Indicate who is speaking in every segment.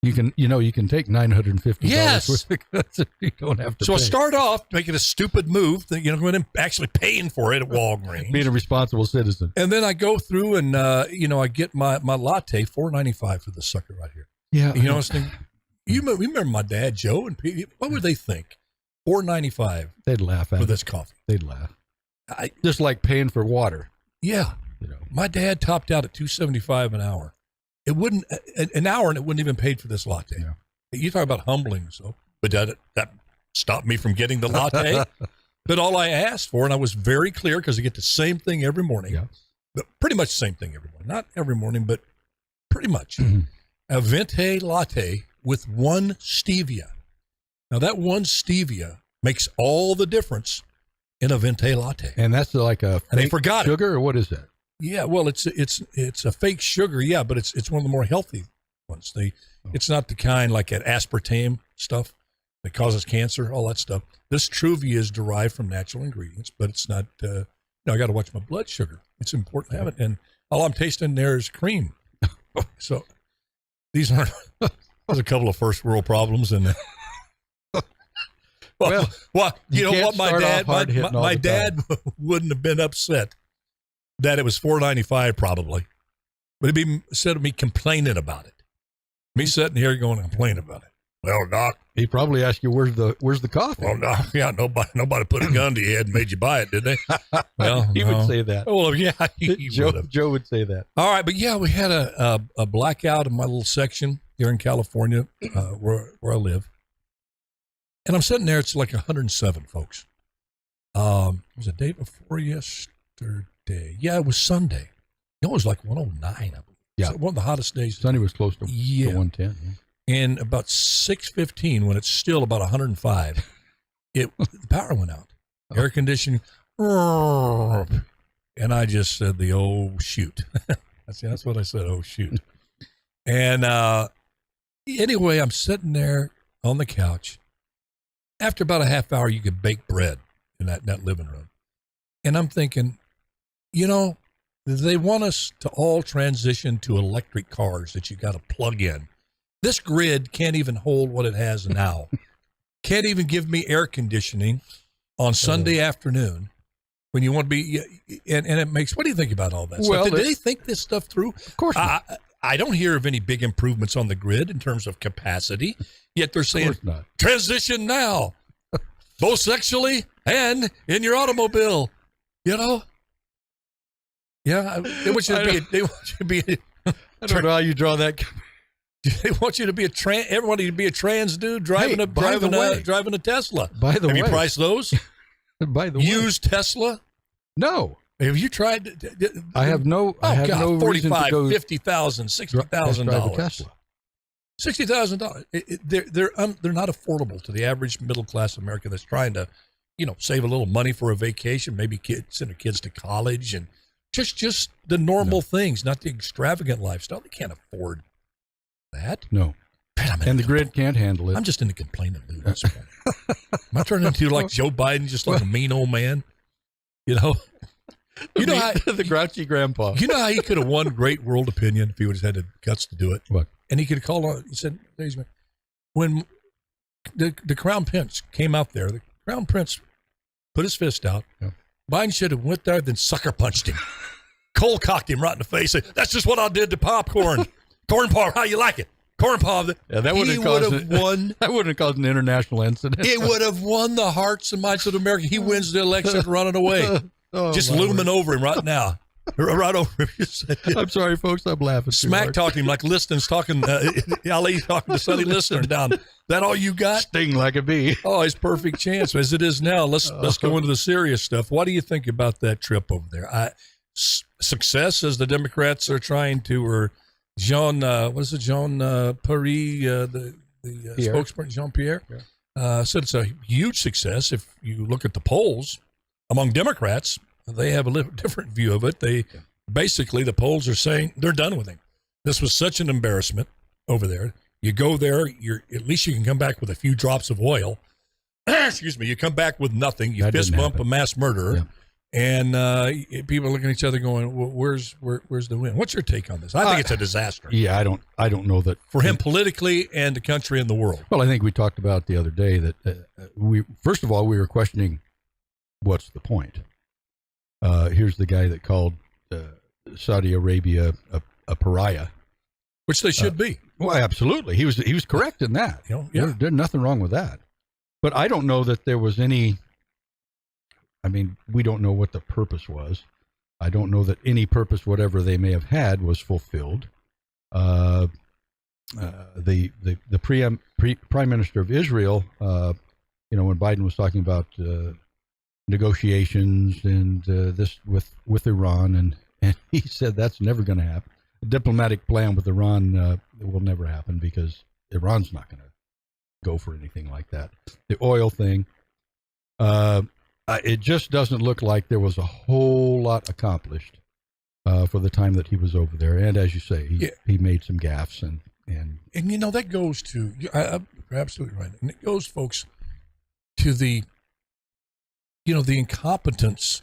Speaker 1: You can take $950
Speaker 2: Yes.
Speaker 1: worth of goods if you don't have to
Speaker 2: So
Speaker 1: pay.
Speaker 2: I start off making a stupid move, that, when I'm actually paying for it at Walgreens.
Speaker 1: Being a responsible citizen.
Speaker 2: And then I go through and, I get my latte, $4.95 for this sucker right here.
Speaker 1: Yeah.
Speaker 2: You know what I'm saying? You remember my dad, Joe, and Pete, what would they think? $4.95
Speaker 1: They'd laugh at
Speaker 2: for
Speaker 1: it.
Speaker 2: this coffee.
Speaker 1: They'd laugh. Just like paying for water.
Speaker 2: Yeah. My dad topped out at $2.75 an hour. It wouldn't, an hour, and it wouldn't even paid for this latte.
Speaker 1: Yeah.
Speaker 2: You talk about humbling, but that stopped me from getting the latte. But all I asked for, and I was very clear because I get the same thing every morning, but pretty much the same thing every morning. Not every morning, but pretty much. A venti latte with one stevia. Now, that one stevia makes all the difference in a venti latte.
Speaker 1: And that's like a
Speaker 2: And they
Speaker 1: fake
Speaker 2: forgot
Speaker 1: sugar, or what is that?
Speaker 2: Yeah, well, it's a fake sugar, yeah, but it's one of the more healthy ones. It's not the kind like that aspartame stuff that causes cancer, all that stuff. This Truvia is derived from natural ingredients, but it's not. I got to watch my blood sugar. It's important to have it, and all I'm tasting there is cream. So these aren't. There's a couple of first world problems, and well, you know what, my dad wouldn't have been upset that it was $4.95 probably, but it'd be instead of me complaining about it, me sitting here going and complaining about it. Well, Doc,
Speaker 1: he probably asked you where's the coffee.
Speaker 2: Well, Doc, yeah, nobody put a gun to your head and made you buy it, did they? Well,
Speaker 1: he would say that.
Speaker 2: Well, yeah,
Speaker 1: Joe would say that.
Speaker 2: All right, but yeah, we had a blackout in my little section here in California, where I live, and I'm sitting there. It's like 107, folks. It was the day before yesterday. Yeah, it was Sunday. It was like 109, I believe.
Speaker 1: Yeah,
Speaker 2: so one of the hottest days.
Speaker 1: Sunday was close to 110. Yeah.
Speaker 2: And about 6:15, when it's still about 105, the power went out. Air conditioning, and I just said shoot. That's what I said. Oh shoot. And anyway, I'm sitting there on the couch. After about a half hour, you could bake bread in that living room, and I'm thinking, they want us to all transition to electric cars that you got to plug in. This grid can't even hold what it has now. Can't even give me air conditioning on Sunday afternoon when you want to be, and it makes, what do you think about all that stuff? Did they think this stuff through?
Speaker 1: Of course not.
Speaker 2: I don't hear of any big improvements on the grid in terms of capacity, yet they're saying transition now, both sexually and in your automobile, Yeah, they want you to be
Speaker 1: I don't know how you draw that.
Speaker 2: They want you to be everybody to be a trans dude driving a Tesla.
Speaker 1: By the way,
Speaker 2: have you priced those?
Speaker 1: By the way,
Speaker 2: used Tesla?
Speaker 1: No.
Speaker 2: Have you tried?
Speaker 1: I have no. I have no reason to go.
Speaker 2: $45,000, $50,000, $60,000. $60,000. They're not affordable to the average middle class American that's trying to, save a little money for a vacation, maybe send their kids to college, and just the normal things, not the extravagant lifestyle. They can't afford that.
Speaker 1: No.
Speaker 2: Man,
Speaker 1: and the grid can't handle it.
Speaker 2: I'm just in the complaining mood. That's Am I turning into like Joe Biden, just like a mean old man? How,
Speaker 1: the grouchy grandpa.
Speaker 2: You know how he could have won great world opinion if he would have had the guts to do it?
Speaker 1: What?
Speaker 2: And he could have called on, he said, when the Crown Prince came out there, the Crown Prince put his fist out. Yeah. Biden should have went there, then sucker punched him. Cold cocked him right in the face. Said, that's just what I did to popcorn. Corn pop, how you like it? Corn pop.
Speaker 1: Yeah, that would have won. That wouldn't have caused an international incident.
Speaker 2: It would have won the hearts and minds of America. He wins the election running away. Just looming over him right now. Right over him.
Speaker 1: I'm sorry, folks. I'm laughing.
Speaker 2: Smack talking him like Liston's talking. Ali talking to Sonny Lister down. That all you got?
Speaker 1: Sting like a bee.
Speaker 2: Oh, his perfect chance as it is now. Let's go into the serious stuff. What do you think about that trip over there? Success as the Democrats are trying to, or Jean, Jean Paris, the spokesperson, Jean-Pierre, said it's a huge success. If you look at the polls among Democrats, they have a different view of it. Basically, the polls are saying they're done with him. This was such an embarrassment over there. You go there, at least you can come back with a few drops of oil. Excuse me. You come back with nothing. You fist bump a mass murderer. Yeah. And people are looking at each other going, well, where's the win? What's your take on this? I think it's a disaster.
Speaker 1: Yeah, I don't know that
Speaker 2: for him politically and the country and the world.
Speaker 1: Well, I think we talked about the other day that we were questioning what's the point. Here's the guy that called Saudi Arabia a pariah,
Speaker 2: which they should be.
Speaker 1: Well, absolutely, he was correct in that. There's nothing wrong with that. But I don't know that there was any. I mean, we don't know what the purpose was. I don't know that any purpose, whatever they may have had, was fulfilled. The Prime Minister of Israel, when Biden was talking about negotiations and this with Iran, and he said that's never going to happen. A diplomatic plan with Iran will never happen because Iran's not going to go for anything like that. The oil thing. It just doesn't look like there was a whole lot accomplished for the time that he was over there. And as you say, he made some gaffes and
Speaker 2: that goes to you're absolutely right. And it goes, folks, to the the incompetence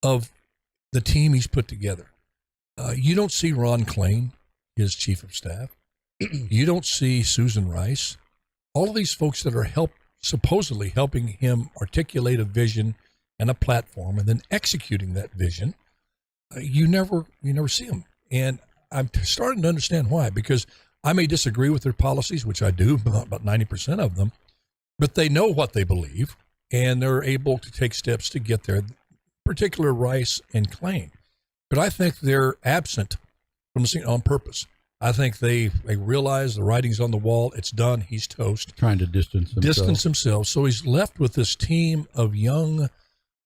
Speaker 2: of the team he's put together. You don't see Ron Klain, his chief of staff. You don't see Susan Rice. All of these folks that are supposedly helping him articulate a vision and a platform and then executing that vision, you never see them. And I'm starting to understand why, because I may disagree with their policies, which I do, about 90% of them, but they know what they believe and they're able to take steps to get there, particular Rice and Klain. But I think they're absent from the scene on purpose. I think they realize the writing's on the wall. It's done. He's toast.
Speaker 1: Trying to distance himself.
Speaker 2: So he's left with this team of young,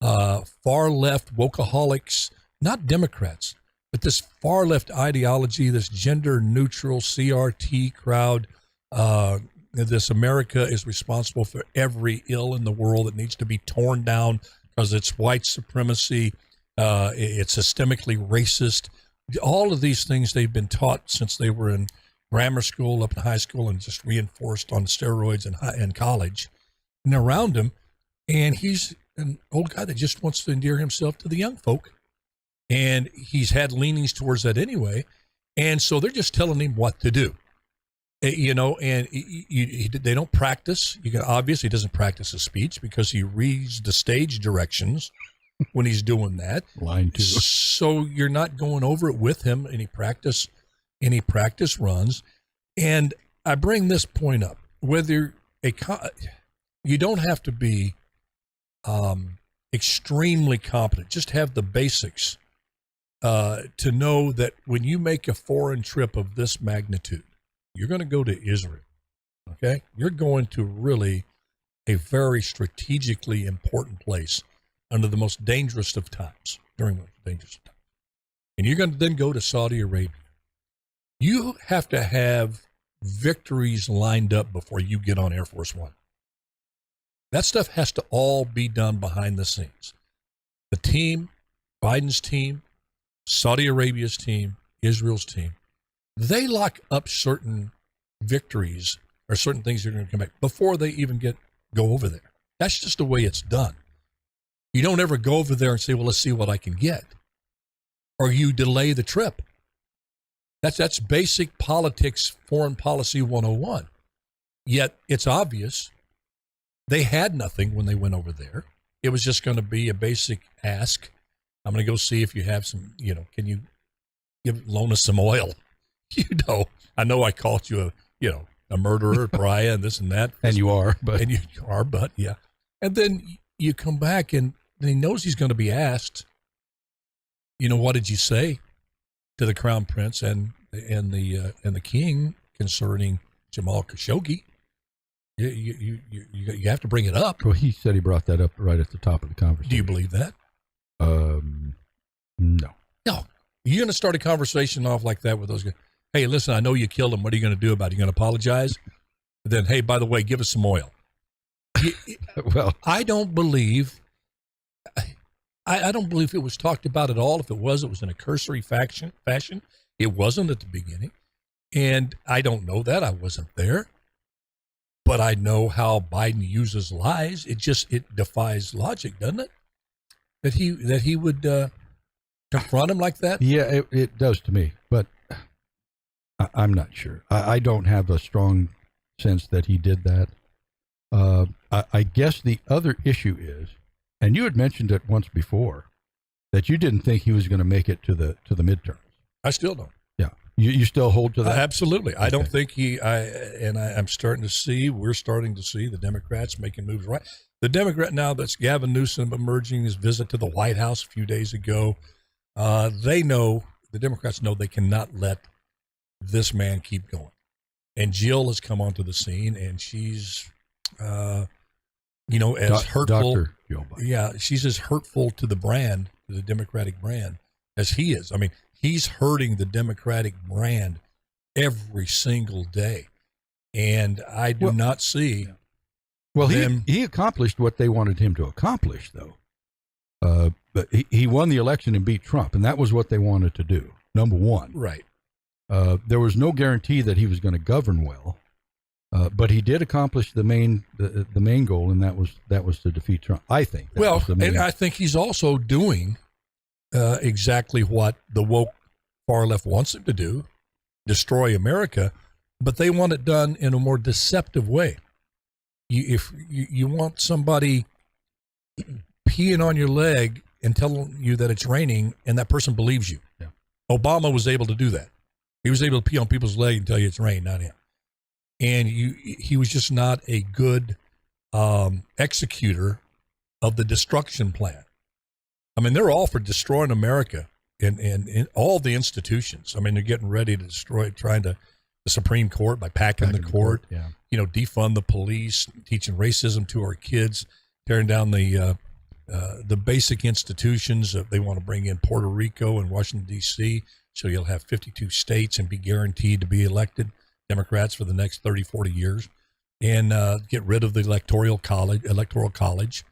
Speaker 2: far left wokeaholics, not Democrats, but this far left ideology, this gender neutral CRT crowd. This America is responsible for every ill in the world that needs to be torn down because it's white supremacy. It's systemically racist. All of these things they've been taught since they were in grammar school, up in high school, and just reinforced on steroids in college and around him. And he's an old guy that just wants to endear himself to the young folk. And he's had leanings towards that anyway. And so they're just telling him what to do. And they don't practice. Obviously, he doesn't practice his speech because he reads the stage directions when he's doing that.
Speaker 1: Line 2.
Speaker 2: So you're not going over it with him any practice runs. And I bring this point up, whether you don't have to be extremely competent, just have the basics to know that when you make a foreign trip of this magnitude, you're going to go to Israel, okay? You're going to really a very strategically important place under the most dangerous of times, during the most dangerous of times. And you're going to then go to Saudi Arabia. You have to have victories lined up before you get on Air Force One. That stuff has to all be done behind the scenes. The team, Biden's team, Saudi Arabia's team, Israel's team, they lock up certain victories or certain things that are going to come back before they even go over there. That's just the way it's done. You don't ever go over there and say, well, let's see what I can get. Or you delay the trip. That's basic politics, foreign policy 101. Yet it's obvious they had nothing when they went over there. It was just going to be a basic ask. I'm going to go see if you have some, can you loan us some oil? I know I called you a murderer, pariah, and this and that.
Speaker 1: And you are, but
Speaker 2: yeah. And then you come back and he knows he's going to be asked, what did you say to the crown prince and the king concerning Jamal Khashoggi? You have to bring it up.
Speaker 1: Well, he said he brought that up right at the top of the conversation.
Speaker 2: Do you believe that?
Speaker 1: No.
Speaker 2: You're going to start a conversation off like that with those guys. Hey, listen, I know you killed him. What are you going to do about it? You going to apologize? Then, hey, by the way, give us some oil.
Speaker 1: Well,
Speaker 2: I don't believe it was talked about at all. If it was in a cursory fashion. It wasn't at the beginning. And I don't know that. I wasn't there. But I know how Biden uses lies. It defies logic, doesn't it? that he would confront him like that?
Speaker 1: Yeah, it does to me, but I'm not sure. I don't have a strong sense that he did that. I guess the other issue is, and you had mentioned it once before, that you didn't think he was going to make it to the midterms.
Speaker 2: I still don't.
Speaker 1: Yeah, you still hold to that?
Speaker 2: Absolutely. Okay. I don't think we're starting to see the Democrats making moves right. The Democrat now that's Gavin Newsom emerging his visit to the White House a few days ago. The Democrats know they cannot let this man keep going. And Jill has come onto the scene, and she's, as hurtful.
Speaker 1: Dr. Joe Biden.
Speaker 2: Yeah, she's as hurtful to the brand, to the Democratic brand, as he is. I mean, he's hurting the Democratic brand every single day. And I do not see.
Speaker 1: Well, he accomplished what they wanted him to accomplish, though. But he won the election and beat Trump, and that was what they wanted to do, number one.
Speaker 2: Right.
Speaker 1: There was no guarantee that he was going to govern well, but he did accomplish the main goal, and that was to defeat Trump. I think.
Speaker 2: And I think he's also doing exactly what the woke far left wants him to do, destroy America, but they want it done in a more deceptive way. If you want somebody peeing on your leg and telling you that it's raining, and that person believes you.
Speaker 1: Yeah.
Speaker 2: Obama was able to do that. He was able to pee on people's leg and tell you it's rain, not him. And he was just not a good executor of the destruction plan. I mean, they're all for destroying America and all the institutions. I mean, they're getting ready to destroy, the Supreme Court by packing the court,
Speaker 1: yeah.
Speaker 2: Defund the police, teaching racism to our kids, tearing down the basic institutions. They want to bring in Puerto Rico and Washington, D.C., so you'll have 52 states and be guaranteed to be elected Democrats for the next 30, 40 years, and get rid of the electoral college.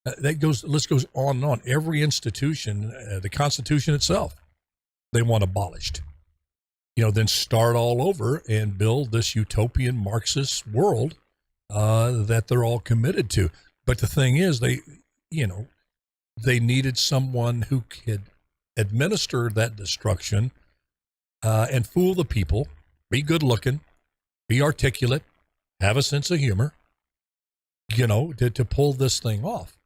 Speaker 2: The list goes on and on. Every institution, the Constitution itself, they want abolished. Then start all over and build this utopian Marxist world that they're all committed to. But the thing is, they needed someone who could administer that destruction and fool the people, be good looking, be articulate, have a sense of humor, to pull this thing off.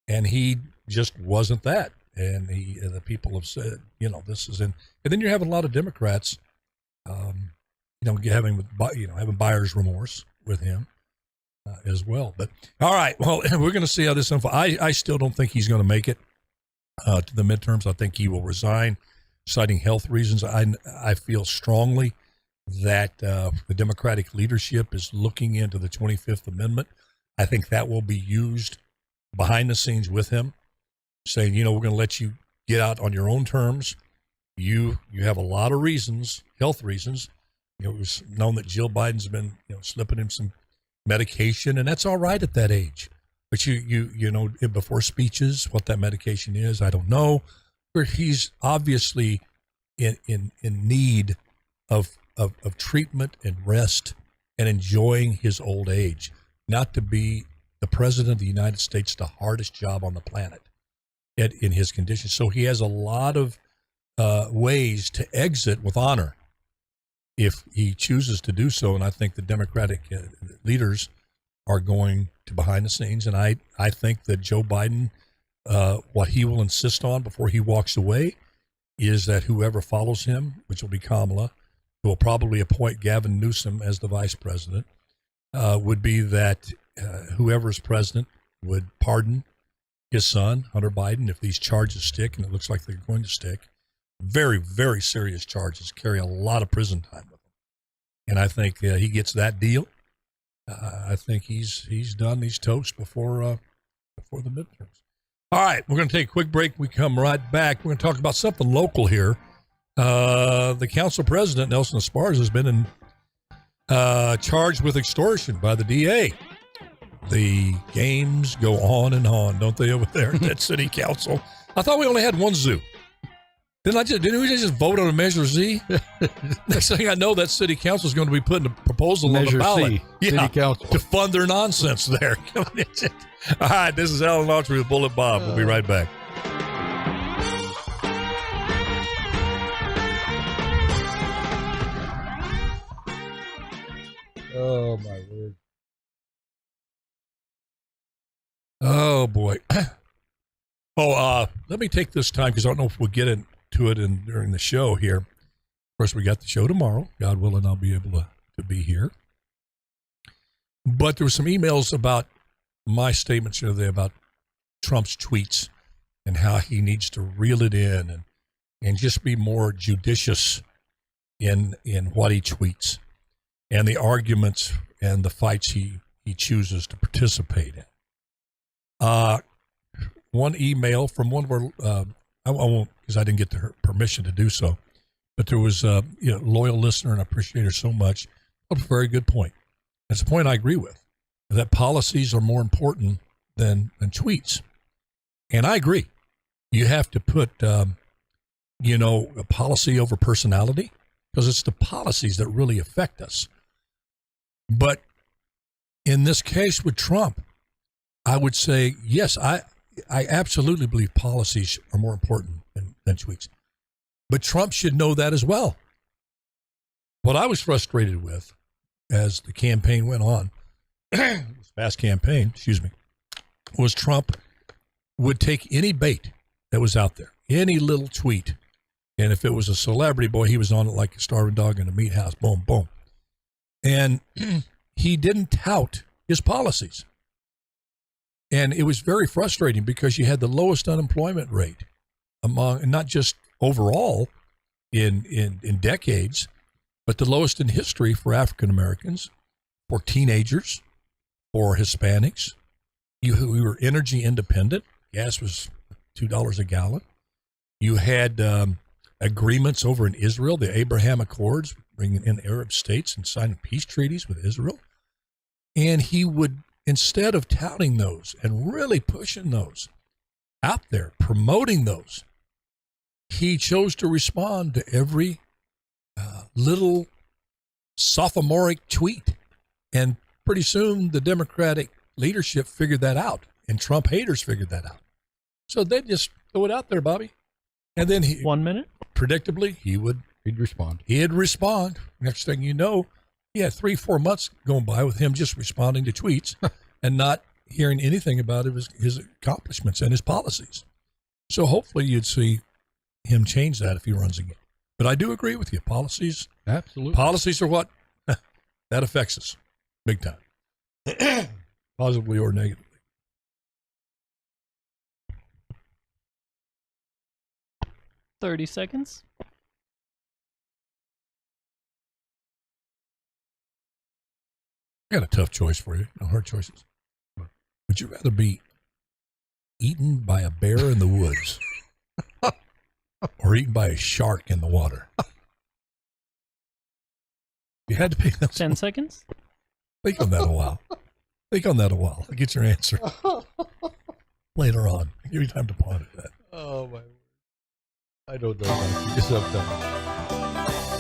Speaker 2: And he just wasn't that. And the people have said, this is in. And then you're having a lot of Democrats, having buyer's remorse with him as well. But all right, well, we're going to see how this unfolds. I still don't think he's going to make it to the midterms. I think he will resign, citing health reasons. I feel strongly that the Democratic leadership is looking into the 25th Amendment. I think that will be used behind the scenes with him, saying, we're going to let you get out on your own terms. You have a lot of reasons, health reasons. It was known that Jill Biden's been, slipping him some medication, and that's all right at that age. But you before speeches, what that medication is, I don't know. But he's obviously in need of treatment and rest and enjoying his old age, not to be the president of the United States, the hardest job on the planet in his condition. So he has a lot of ways to exit with honor if he chooses to do so. And I think the Democratic leaders are going to behind the scenes. And I think that Joe Biden, what he will insist on before he walks away is that whoever follows him, which will be Kamala, who will probably appoint Gavin Newsom as the vice president, would be that whoever is president would pardon his son, Hunter Biden, if these charges stick, and it looks like they're going to stick. Very, very serious charges, carry a lot of prison time with him. And I think he gets that deal. I think he's done. He's toast before the midterms. All right, we're going to take a quick break. We come right back. We're going to talk about something local here. The council president, Nelson Esparza, has been charged with extortion by the DA. The games go on and on, don't they, over there at that city council? I thought we only had one zoo. Didn't we just vote on a Measure Z? Next thing I know, that city council is going to be putting a proposal
Speaker 1: Measure
Speaker 2: on the ballot.
Speaker 1: C, City Council.
Speaker 2: To fund their nonsense there. All right, this is Alan Autry with Bullet Bob. We'll be right back. Oh, my word. Oh, boy. Let me take this time because I don't know if we'll get into it during the show here. Of course, we got the show tomorrow. God willing, I'll be able to be here. But there were some emails about my statements the other day about Trump's tweets and how he needs to reel it in and just be more judicious in what he tweets and the arguments and the fights he chooses to participate in. One email from one of our, I won't because I didn't get her permission to do so, but there was a loyal listener, and I appreciate her so much. A very good point. It's a point I agree with, that policies are more important than tweets. And I agree. You have to put, a policy over personality because it's the policies that really affect us. But in this case with Trump, I would say, yes, I absolutely believe policies are more important than tweets. But Trump should know that as well. What I was frustrated with as the campaign went on, this past campaign, was Trump would take any bait that was out there, any little tweet. And if it was a celebrity, boy, he was on it like a starving dog in a meat house. Boom, boom. And he didn't tout his policies. And it was very frustrating because you had the lowest unemployment rate among, not just overall in decades, but the lowest in history for African Americans, for teenagers, for Hispanics. We were energy independent. Gas was $2 a gallon. You had agreements over in Israel, the Abraham Accords, bringing in Arab states and signing peace treaties with Israel. And he would, instead of touting those and really pushing those out there, promoting those, he chose to respond to every little sophomoric tweet. And pretty soon the Democratic leadership figured that out, and Trump haters figured that out. So they just throw it out there, Bobby. And then
Speaker 3: 1 minute?
Speaker 2: Predictably, he'd respond. He'd respond. Next thing you know, he had 3-4 months going by with him just responding to tweets and not hearing anything about his accomplishments and his policies. So hopefully you'd see him change that if he runs again. But I do agree with you. Policies.
Speaker 1: Absolutely.
Speaker 2: Policies are what? That affects us big time. Positively or negatively.
Speaker 3: $30 seconds.
Speaker 2: I got a tough choice for you. No hard choices. Would you rather be eaten by a bear in the woods or eaten by a shark in the water? You had to pick those.
Speaker 3: 10 seconds.
Speaker 2: Think on that a while. I'll get your answer later on. I'll give you time to ponder that.
Speaker 1: Oh, my. I don't know. It's sometimes.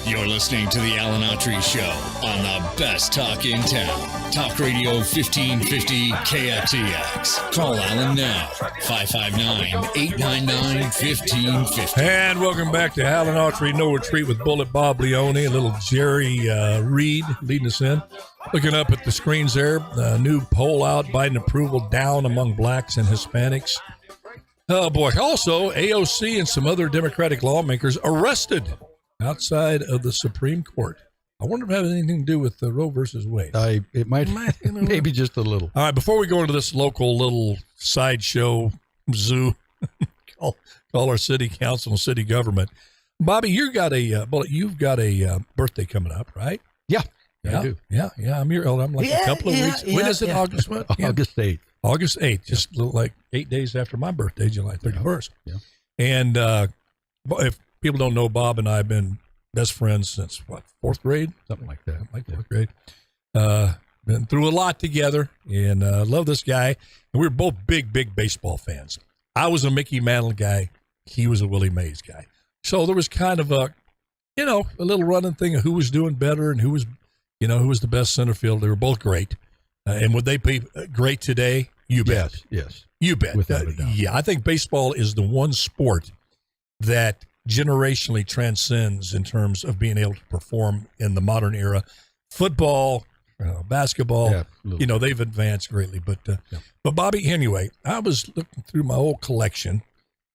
Speaker 4: You're listening to the Alan Autry Show on the best talk in town. Talk Radio 1550 KXEX. Call Alan now, 559-899-1550.
Speaker 2: And welcome back to Alan Autry No Retreat with Bullet Bob Leone. A little Jerry Reed leading us in. Looking up at the screens there, new poll out, Biden approval down among blacks and Hispanics. Oh, boy. Also, AOC and some other Democratic lawmakers arrested outside of the Supreme Court. I wonder if it has anything to do with Roe versus Wade.
Speaker 1: It might, maybe just a little.
Speaker 2: All right, before we go into this local little sideshow zoo, call our city council and city government. Bobby, you've got a birthday coming up, right?
Speaker 1: Yeah, I do.
Speaker 2: Yeah. I'm your elder. I'm like a couple of weeks. When is it? August what?
Speaker 1: August 8th.
Speaker 2: August 8th, just like 8 days after my birthday, July 31st.
Speaker 1: Yeah.
Speaker 2: And if people don't know, Bob and I have been best friends since, fourth grade?
Speaker 1: Something like that.
Speaker 2: Fourth grade. Been through a lot together, and love this guy. And we were both big baseball fans. I was a Mickey Mantle guy. He was a Willie Mays guy. So there was kind of a little running thing of who was doing better and who was the best center fielder. They were both great. And would they be great today? You bet.
Speaker 1: Yes.
Speaker 2: You bet.
Speaker 1: Without a doubt.
Speaker 2: Yeah, I think baseball is the one sport that generationally transcends in terms of being able to perform in the modern era. Football, basketball.
Speaker 1: Yeah, absolutely.
Speaker 2: They've advanced greatly. But Bobby, anyway, I was looking through my old collection,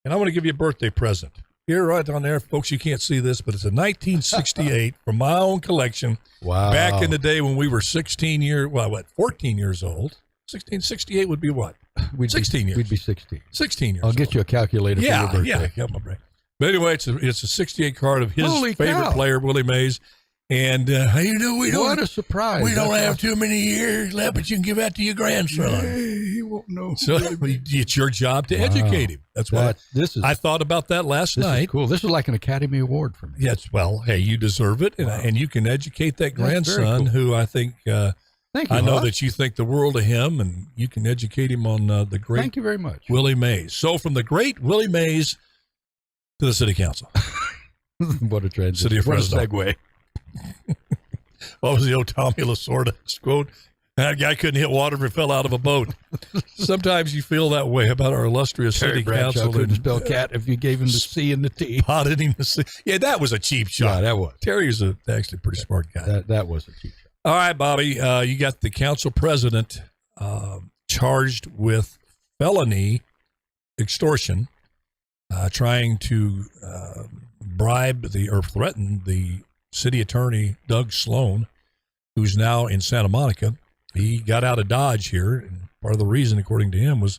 Speaker 2: and I want to give you a birthday present. Here, right on there, folks, you can't see this, but it's a 1968 from my own collection.
Speaker 1: Wow.
Speaker 2: Back in the day when we were 14 years old. 68 would be what? 16 years.
Speaker 1: We'd be 16.
Speaker 2: 16 years
Speaker 1: I'll get
Speaker 2: old.
Speaker 1: you a calculator for your birthday.
Speaker 2: Yeah, got my brain. But anyway, it's a 68 card of his
Speaker 1: Holy
Speaker 2: favorite
Speaker 1: cow.
Speaker 2: player, Willie Mays. And we don't
Speaker 1: What a surprise.
Speaker 2: we don't
Speaker 1: That's
Speaker 2: have too many years left, but you can give that to your grandson.
Speaker 1: He won't know.
Speaker 2: So it's your job to educate him. That's why I thought about that last
Speaker 1: this
Speaker 2: night.
Speaker 1: is cool. This is like an Academy Award for me.
Speaker 2: Yes, well, hey, you deserve it, and you can educate that
Speaker 1: That's very
Speaker 2: grandson,
Speaker 1: cool.
Speaker 2: who I think
Speaker 1: Thank you.
Speaker 2: I know
Speaker 1: Huck.
Speaker 2: that you think the world of him, and you can educate him on the great
Speaker 1: Thank you very much.
Speaker 2: Willie Mays. So from the great Willie Mays to the city council.
Speaker 1: What a transition.
Speaker 2: City of
Speaker 1: What a
Speaker 2: Fresno.
Speaker 1: segue.
Speaker 2: What was the old Tommy Lasorda quote? That guy couldn't hit water if he fell out of a boat. Sometimes you feel that way about our illustrious
Speaker 1: Terry
Speaker 2: city
Speaker 1: Bradshaw
Speaker 2: council.
Speaker 1: couldn't spell cat if you gave him the C and the T.
Speaker 2: Potted him to see. Yeah, that was a cheap shot.
Speaker 1: Yeah, that was.
Speaker 2: Terry was actually a pretty smart guy.
Speaker 1: That was a cheap shot.
Speaker 2: All right, Bobby, you got the council president charged with felony extortion, trying to bribe or threaten the city attorney, Doug Sloan, who's now in Santa Monica. He got out of Dodge here, and part of the reason, according to him, was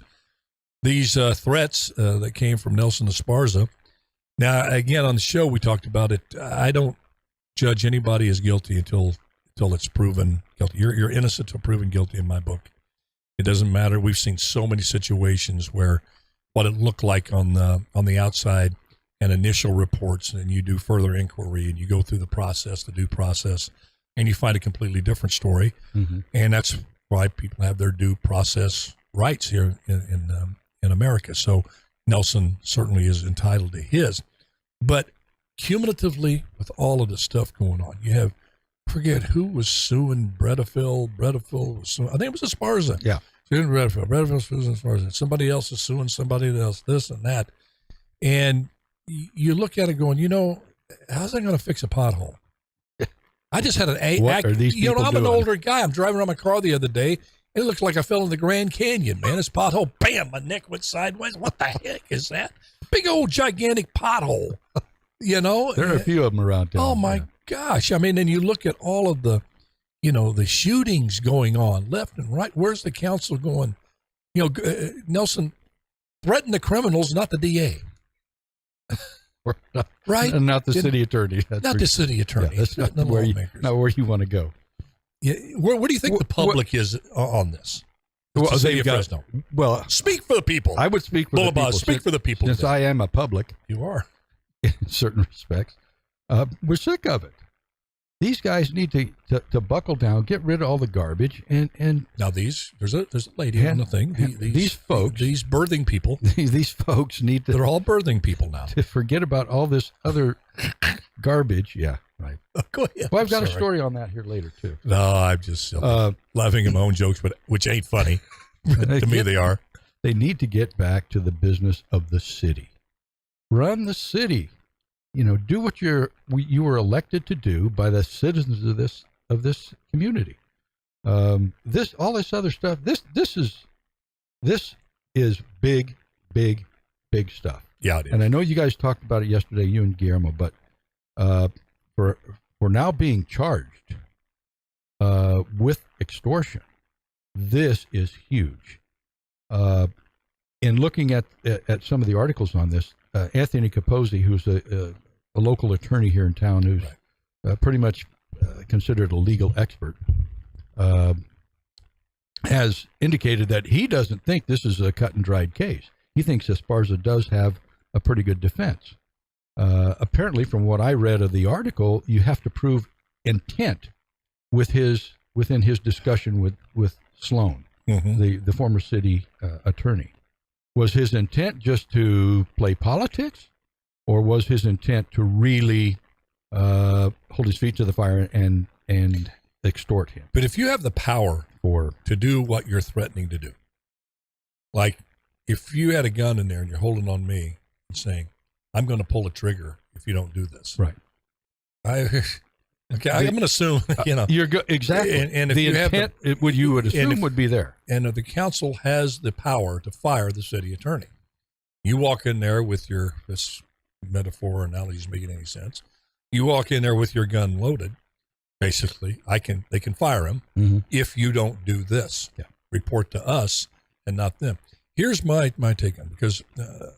Speaker 2: these threats that came from Nelson Esparza. Now, again, on the show, we talked about it. I don't judge anybody as guilty until it's proven guilty. You're innocent until proven guilty in my book. It doesn't matter. We've seen so many situations where what it looked like on the outside and initial reports, and you do further inquiry and you go through the due process, and you find a completely different story.
Speaker 1: Mm-hmm.
Speaker 2: And that's why people have their due process rights here in America. So Nelson certainly is entitled to his. But cumulatively, with all of the stuff going on, you have, forget who was suing Bredefil. Bredefil was suing, I think it was Esparza.
Speaker 1: Yeah.
Speaker 2: Suing Bredefil. Bredefil suing Esparza. Somebody else is suing somebody else, this and that. And you look at it going, how's that going to fix a pothole? I just had
Speaker 1: What are these people
Speaker 2: I'm an
Speaker 1: doing?
Speaker 2: older guy. I'm driving around my car the other day. It looks like I fell in the Grand Canyon, man. This pothole, bam, my neck went sideways. What the heck is that? Big old gigantic pothole,
Speaker 1: There are a few of them around town.
Speaker 2: Oh my gosh. I mean, and you look at all of the, the shootings going on left and right. Where's the council going? Nelson threatened the criminals, not the DA. Right?
Speaker 1: And not the city attorney.
Speaker 2: Not the city attorney.
Speaker 1: That's not where you want to go.
Speaker 2: Yeah, where do you think the public is on this?
Speaker 1: Well,
Speaker 2: The city
Speaker 1: they've
Speaker 2: of
Speaker 1: got-
Speaker 2: Fresno.
Speaker 1: Well,
Speaker 2: Speak for the people.
Speaker 1: I would speak for the
Speaker 2: Bullabuzz,
Speaker 1: people.
Speaker 2: speak for the people.
Speaker 1: Since
Speaker 2: today.
Speaker 1: I am a public
Speaker 2: You are.
Speaker 1: in certain respects, we're sick of it. These guys need to buckle down, get rid of all the garbage, and
Speaker 2: Now there's a lady on the thing.
Speaker 1: these folks-
Speaker 2: these birthing people,
Speaker 1: these folks need
Speaker 2: they're
Speaker 1: to
Speaker 2: all birthing people now.
Speaker 1: forget about all this other garbage. Yeah, right.
Speaker 2: Go ahead.
Speaker 1: Well, I've got a
Speaker 2: Sorry.
Speaker 1: story on that here later too.
Speaker 2: No, I'm just silly. Laughing at my own jokes, but which ain't funny. To me, they are.
Speaker 1: They need to get back to the business of the city. Run the city. Do what you were elected to do by the citizens of this community. All this other stuff. This is big stuff.
Speaker 2: Yeah, it is.
Speaker 1: And I know you guys talked about it yesterday, you and Guillermo, but for now being charged with extortion, this is huge. In looking at some of the articles on this, Anthony Capozzi, who's a local attorney here in town, who's pretty much considered a legal expert, has indicated that he doesn't think this is a cut and dried case. He thinks Esparza does have a pretty good defense. Apparently, from what I read of the article, you have to prove intent within his discussion with Sloan, the former city attorney. Was his intent just to play politics, or was his intent to really hold his feet to the fire and extort him?
Speaker 2: But if you have the power to do what you're threatening to do, like if you had a gun in there and you're holding on me and saying, I'm going to pull a trigger if you don't do this.
Speaker 1: Right.
Speaker 2: Okay, I'm going to assume,
Speaker 1: exactly.
Speaker 2: And if
Speaker 1: the
Speaker 2: you have
Speaker 1: intent, you would assume would be there.
Speaker 2: And if the council has the power to fire the city attorney, you walk in there with this metaphor analogy doesn't make any sense. You walk in there with your gun loaded. Basically, they can fire him if you don't do this.
Speaker 1: Yeah.
Speaker 2: Report to us and not them. Here's my take on it, because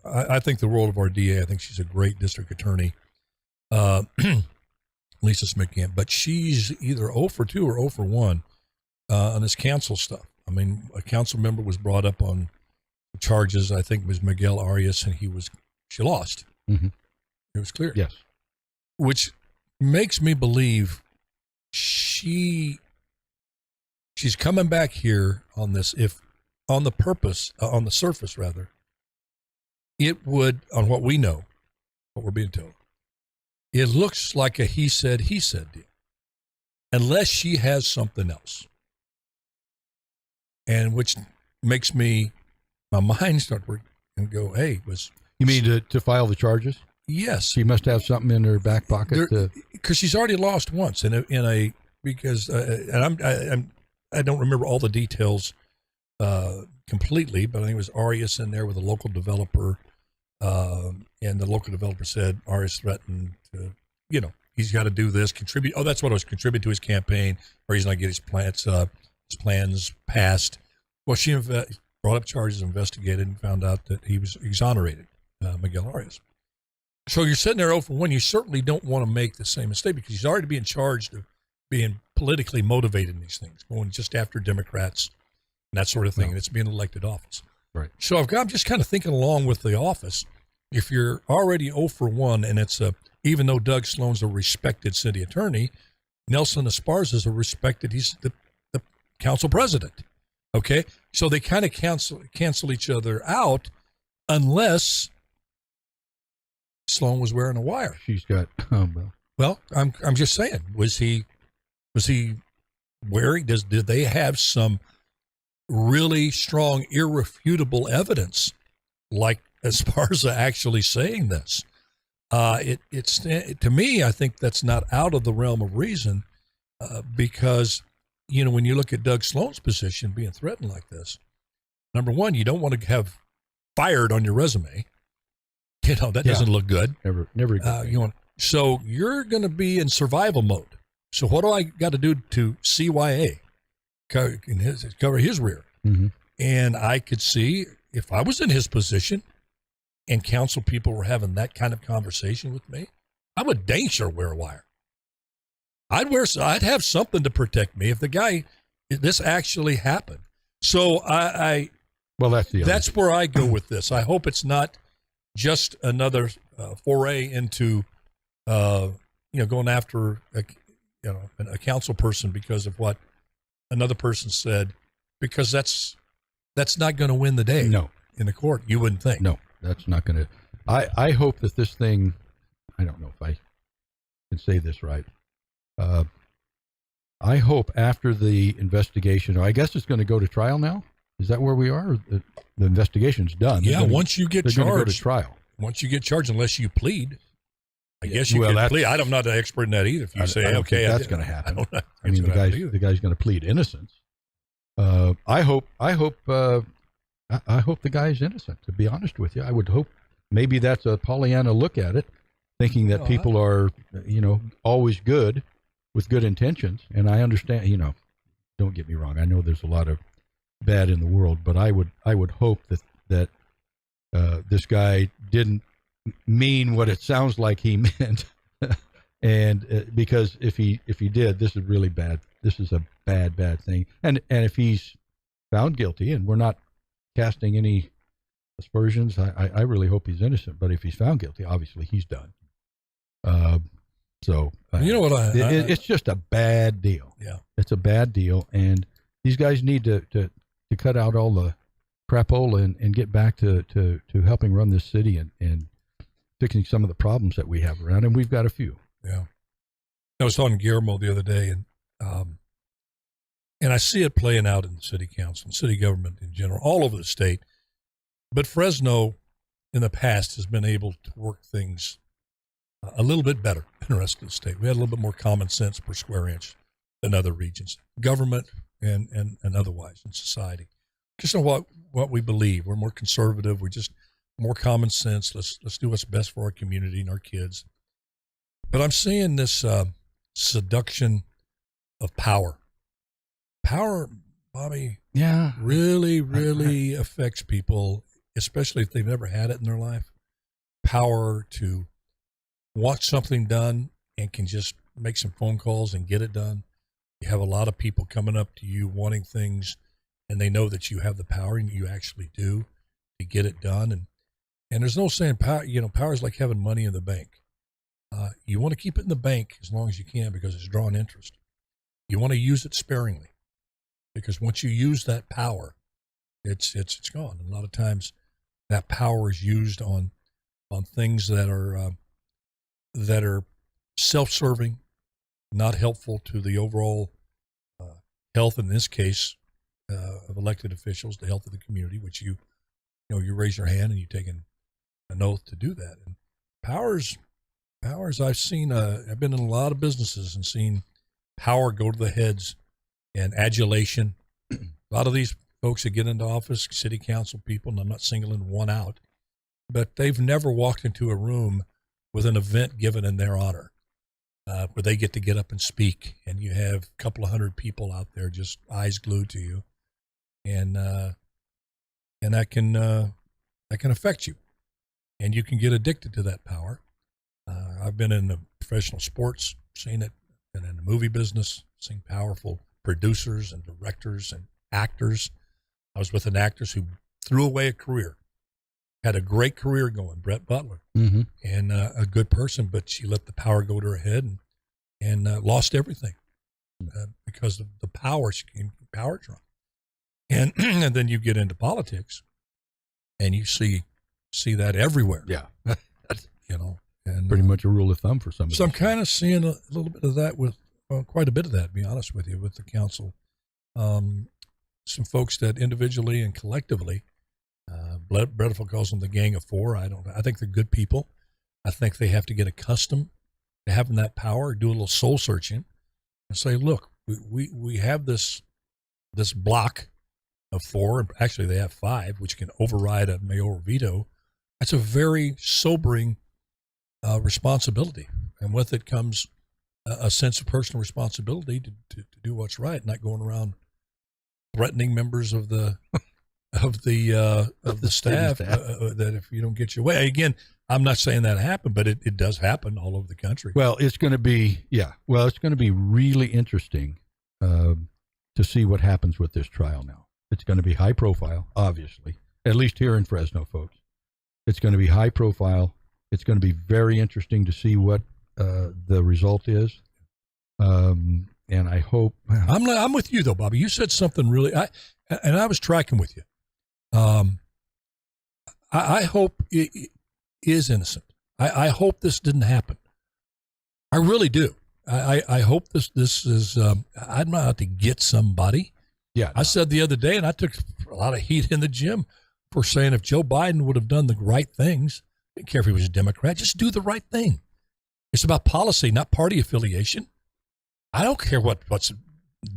Speaker 2: I think the role of our DA, I think she's a great district attorney, Lisa Smith-Camp, but she's either 0 for 2 or 0 for 1 on this council stuff. I mean, a council member was brought up on charges, I think it was Miguel Arias, and she lost.
Speaker 1: Mm-hmm.
Speaker 2: It was clear.
Speaker 1: Yes.
Speaker 2: Which makes me believe she's coming back here on this, if on the surface rather, it would, on what we know, what we're being told, it looks like a he said deal, unless she has something else. And which makes my mind start working and go, hey,
Speaker 1: you mean to file the charges?
Speaker 2: Yes.
Speaker 1: She must have something in her back pocket.
Speaker 2: Because she's already lost once because I don't remember all the details completely, but I think it was Arias in there with a local developer, and the local developer said Arias threatened to, he's got to do this, contribute. Oh, that's what it was, contribute to his campaign, or he's not get his plans passed. Well, she brought up charges, investigated, and found out that he was exonerated, Miguel Arias. So you're sitting there 0 for 1. You certainly don't want to make the same mistake, because he's already being charged of being politically motivated in these things, going just after Democrats and that sort of thing. And it's being elected office.
Speaker 1: Right. So
Speaker 2: I'm just kind of thinking along with the office. If you're already 0 for 1, and it's even though Doug Sloan's a respected city attorney, Nelson Esparza is he's the council president. Okay. So they kind of cancel each other out unless Sloan was wearing a wire.
Speaker 1: She's got,
Speaker 2: well, I'm just saying, was he wearing, did they have some really strong, irrefutable evidence, like Esparza actually saying this? It's to me, I think that's not out of the realm of reason, because, when you look at Doug Sloan's position being threatened like this, number one, you don't want to have fired on your resume. That doesn't look good.
Speaker 1: Never good.
Speaker 2: So you're going to be in survival mode. So what do I got to do to CYA? Cover his rear.
Speaker 1: Mm-hmm.
Speaker 2: And I could see, if I was in his position and council people were having that kind of conversation with me, I would dang sure wear a wire. I'd have something to protect me if this actually happened. So that's where I go with this. I hope it's not just another foray into, going after a council person because of what another person said, because that's not going to win the day.
Speaker 1: No.
Speaker 2: In the court, you wouldn't think.
Speaker 1: No, that's not going to. I hope that this thing, I don't know if I can say this right. I hope after the investigation, I guess it's going to go to trial now. Is that where we are? The investigation's done.
Speaker 2: Yeah, once you get charged,
Speaker 1: they're going to go to trial.
Speaker 2: Once you get charged, unless you plead, I guess you can plead. I'm not an expert in that either. If you say,
Speaker 1: I
Speaker 2: okay,
Speaker 1: that's going to happen.
Speaker 2: I mean,
Speaker 1: the guy's going to plead innocence. I hope the guy's innocent. To be honest with you, I would hope maybe that's a Pollyanna look at it, thinking that people are, always good with good intentions. And I understand, don't get me wrong. I know there's a lot of bad in the world, but I would hope that this guy didn't mean what it sounds like he meant. And because if he did, this is really bad. This is a bad thing. And if he's found guilty, and we're not casting any aspersions, I really hope he's innocent. But if he's found guilty, obviously he's done.
Speaker 2: You know what?
Speaker 1: It's just a bad deal.
Speaker 2: Yeah,
Speaker 1: it's a bad deal, and these guys need to cut out all the crapola and get back to helping run this city and fixing some of the problems that we have around, and we've got a few.
Speaker 2: Yeah, I was talking to Guillermo the other day, and I see it playing out in the city council and city government in general, all over the state. But Fresno, in the past, has been able to work things a little bit better than the rest of the state. We had a little bit more common sense per square inch than other regions, government and otherwise in society. Just on what we believe. We're more conservative. We're just more common sense. Let's do what's best for our community and our kids. But I'm seeing this seduction of power. Power, Bobby, really affects people, especially if they've never had it in their life. Power to want something done and can just make some phone calls and get it done. You have a lot of people coming up to you wanting things, and they know that you have the power, and you actually do, to get it done. And there's no saying power. Power is like having money in the bank. You want to keep it in the bank as long as you can because it's drawing interest. You want to use it sparingly because once you use that power, it's gone. And a lot of times, that power is used on things that are self-serving, not helpful to the overall health, in this case, of elected officials, the health of the community, which you raise your hand and you take an oath to do that. And powers I've seen, I've been in a lot of businesses and seen power go to the heads and adulation. A lot of these folks that get into office, city council people, and I'm not singling one out, but they've never walked into a room with an event given in their honor, where they get up and speak, and you have a couple of hundred people out there just eyes glued to you, and that can affect you, and you can get addicted to that power. I've been in the professional sports, seen it, been in the movie business, seen powerful producers and directors and actors. I was with an actress who threw away a career, had a great career going, Brett Butler, and a good person, but she let the power go to her head and lost everything because of the power. She became power drunk. And then you get into politics, and you see that everywhere.
Speaker 1: Yeah.
Speaker 2: And
Speaker 1: pretty much a rule of thumb for some of
Speaker 2: So I'm kind of seeing a little bit of that quite a bit of that, to be honest with you, with the council. Some folks that individually and collectively, Bredefeld calls them the Gang of Four. I think they're good people. I think they have to get accustomed to having that power, do a little soul searching, and say, look, we have this block of four. Actually, they have five, which can override a mayoral veto. That's a very sobering responsibility, and with it comes a sense of personal responsibility to do what's right, not going around threatening members of the staff that if you don't get your way. Again, I'm not saying that happened, but it does happen all over the country.
Speaker 1: Well, it's going to be really interesting to see what happens with this trial now. It's going to be high profile, obviously, at least here in Fresno, folks. It's going to be high profile. It's going to be very interesting to see what the result is. And I hope
Speaker 2: I'm with you though, Bobby. You said something really, I was tracking with you. I hope it is innocent. I hope this didn't happen. I really do. I hope this is. I'm not out to get somebody.
Speaker 1: Yeah, no.
Speaker 2: I said the other day, and I took a lot of heat in the gym for saying if Joe Biden would have done the right things, I didn't care if he was a Democrat, just do the right thing. It's about policy, not party affiliation. I don't care what's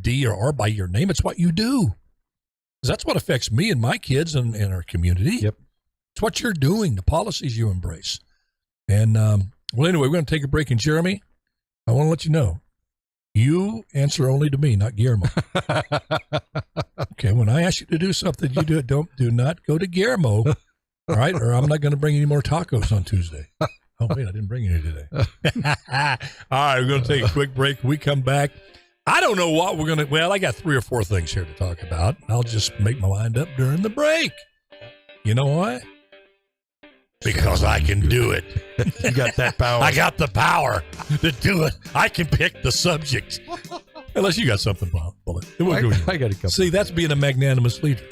Speaker 2: D or R by your name. It's what you do. 'Cause that's what affects me and my kids and our community.
Speaker 1: Yep.
Speaker 2: It's what you're doing, the policies you embrace. And, well, anyway, we're going to take a break. And, Jeremy, I want to let you know, you answer only to me, not Guillermo. Okay, when I ask you to do something, you do it. Do not go to Guillermo, all right? Or I'm not going to bring any more tacos on Tuesday. Oh, wait, I didn't bring any today. All right, we're going to take a quick break. When we come back, I don't know what we're going to, well, I got 3 or 4 things here to talk about. I'll just make my mind up during the break. You know why? Because I can do it.
Speaker 1: You got that power.
Speaker 2: I got the power to do it. I can pick the subject. Unless you got something, Bullet.
Speaker 1: I got a couple.
Speaker 2: See, that's being a magnanimous leader.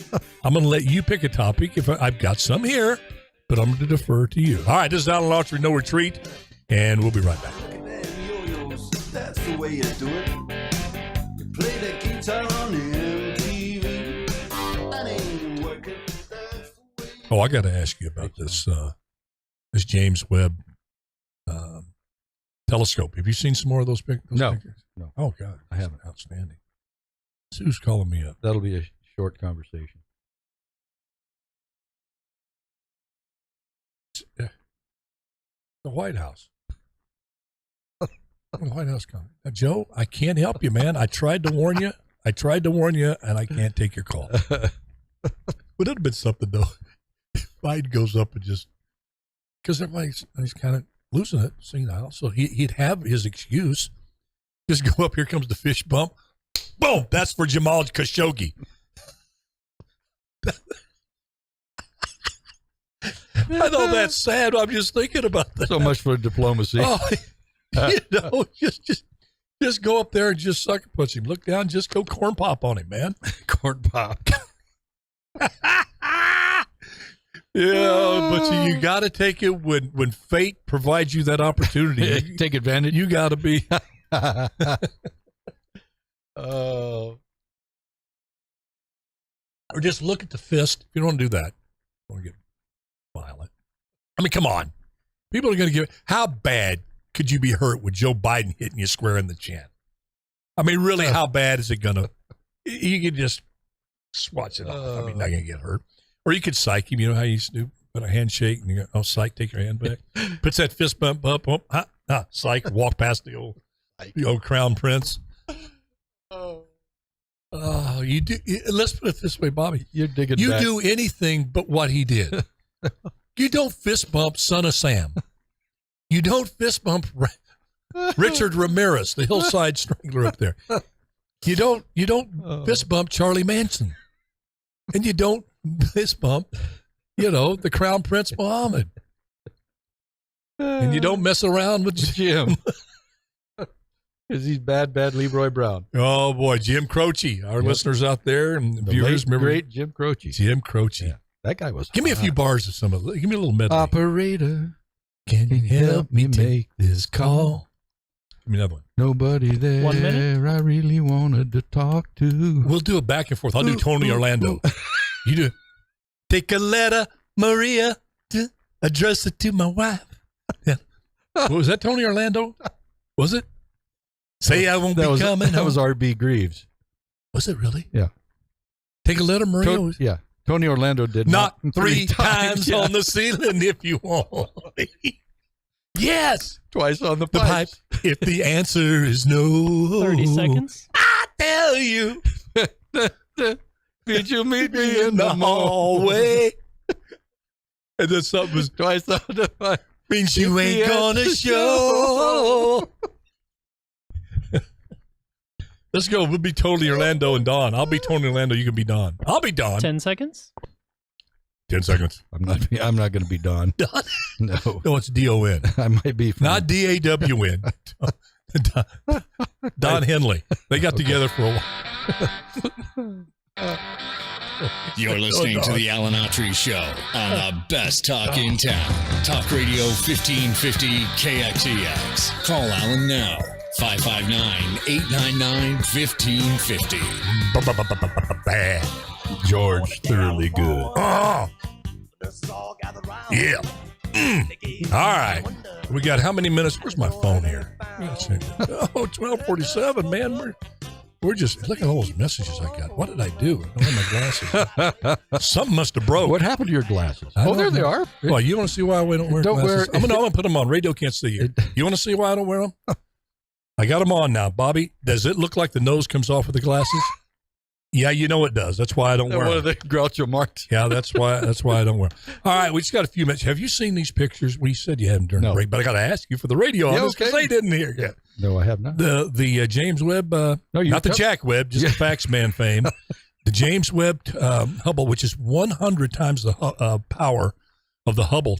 Speaker 2: I'm going to let you pick a topic. If I've got some here, but I'm going to defer to you. All right, this is Alan Autry, No Retreat, and we'll be right back.
Speaker 5: That's the way you do it. You play the guitar on MTV. That ain't working.
Speaker 2: Oh, I got to ask you about this James Webb telescope. Have you seen some more of those pictures?
Speaker 1: No.
Speaker 2: Oh, God.
Speaker 1: I haven't.
Speaker 2: Outstanding. Sue's calling me up.
Speaker 1: That'll be a short conversation.
Speaker 2: The White House. The White House coming. Now, Joe, I can't help you, man. I tried to warn you. And I can't take your call. But it'd have been something, though. Biden goes up and just, because he's kind of losing it, senile. So he'd have his excuse. Just go up, here comes the fish bump. Boom! That's for Jamal Khashoggi. I know that's sad. I'm just thinking about that.
Speaker 1: So much for diplomacy.
Speaker 2: Oh, just go up there and just sucker punch him. Look down, just go corn pop on him, man.
Speaker 1: Corn pop.
Speaker 2: Yeah, but you got to take it when fate provides you that opportunity.
Speaker 1: Take advantage.
Speaker 2: You got to be.
Speaker 1: Oh.
Speaker 2: Or just look at the fist. If you don't want to do that, don't get violent. I mean, come on. People are going to give. How bad could you be hurt with Joe Biden hitting you square in the chin? I mean, really, how bad is it going to? You could just swatch it off. I mean, not going to get hurt. Or you could psych him. You know how you used to do? Put a handshake and you go, oh, psych, take your hand back. Puts that fist bump up. Psych, walk past the old crown prince. Oh, you do. Let's put it this way, Bobby.
Speaker 1: You're digging
Speaker 2: You
Speaker 1: back.
Speaker 2: do anything but what he did. You don't fist bump Son of Sam. You don't fist bump Richard Ramirez, the hillside strangler up there. You don't fist bump Charlie Manson, and you don't fist bump, the Crown Prince Mohammed, and you don't mess around with
Speaker 1: Jim. Because he's bad Leroy Brown.
Speaker 2: Oh boy, Jim Croce, our listeners out there and
Speaker 1: The
Speaker 2: viewers,
Speaker 1: late,
Speaker 2: remember
Speaker 1: great Jim Croce.
Speaker 2: Jim Croce.
Speaker 1: Yeah, that guy was.
Speaker 2: Give me a few bars of some of it. Give me a little medley.
Speaker 1: Operator,
Speaker 2: Can you help me make this call? Give me another one.
Speaker 1: Nobody there.
Speaker 3: 1 minute?
Speaker 1: I really wanted to talk to.
Speaker 2: We'll do it back and forth. I'll do Tony Orlando. You do. Take a letter, Maria, to address it to my wife. Yeah. Was that Tony Orlando? Was it? Say I won't be coming.
Speaker 1: That was
Speaker 2: home.
Speaker 1: R.B. Greaves.
Speaker 2: Was it really?
Speaker 1: Yeah.
Speaker 2: Take a letter, Maria.
Speaker 1: Yeah. Tony Orlando did
Speaker 2: Not three times
Speaker 1: yeah.
Speaker 2: on the ceiling if you want. Yes.
Speaker 1: Twice on the
Speaker 2: The
Speaker 1: pipe.
Speaker 2: pipe. If the answer is no.
Speaker 3: 30 seconds.
Speaker 2: I tell you.
Speaker 1: Did you meet me in the
Speaker 2: hallway? And then something was
Speaker 1: Twice on the pipe.
Speaker 2: means you ain't gonna show. Let's go. We'll be Tony Orlando and Don. I'll be Tony Orlando. You can be Don. I'll be Don.
Speaker 3: 10 seconds.
Speaker 2: 10 seconds.
Speaker 1: I'm not going to be Don.
Speaker 2: Don?
Speaker 1: No.
Speaker 2: No, it's D-O-N.
Speaker 1: I might be.
Speaker 2: Not D-A-W-N. Don Henley. They got together for a while.
Speaker 4: You're listening to the Alan Autry Show on the best talk in town. Talk Radio 1550 KXEX. Call Alan now. 559-899-1550.
Speaker 2: Bad. George, thoroughly good. Oh. Yeah. All right. We got how many minutes? Where's my phone here? Oh, 12:47, man. We're just, look at all those messages I got. What did I do? I don't have my glasses. Something must have broke.
Speaker 1: What happened to your glasses?
Speaker 2: I
Speaker 1: Oh,
Speaker 2: don't
Speaker 1: there they
Speaker 2: know.
Speaker 1: are.
Speaker 2: Well, you want to see why I don't wear
Speaker 1: Don't
Speaker 2: glasses?
Speaker 1: wear-
Speaker 2: I'm gonna put them on. Radio can't see you. You want to see why I don't wear them? I got them on now. Bobby, does it look like the nose comes off with the glasses? Yeah, you know it does. That's why I don't wear
Speaker 1: One
Speaker 2: them.
Speaker 1: of the Groucho Marx.
Speaker 2: Yeah, that's why I don't wear them. All right, we just got a few minutes. Have you seen these pictures? We said you hadn't during the
Speaker 1: No.
Speaker 2: break, but I got to ask you for the radio
Speaker 1: Yeah,
Speaker 2: because
Speaker 1: okay.
Speaker 2: they didn't hear yet.
Speaker 1: No, I have not.
Speaker 2: The James Webb,
Speaker 1: No, you
Speaker 2: not the
Speaker 1: tell-
Speaker 2: Jack Webb, just the fax man fame. The James Webb Hubble, which is 100 times the power of the Hubble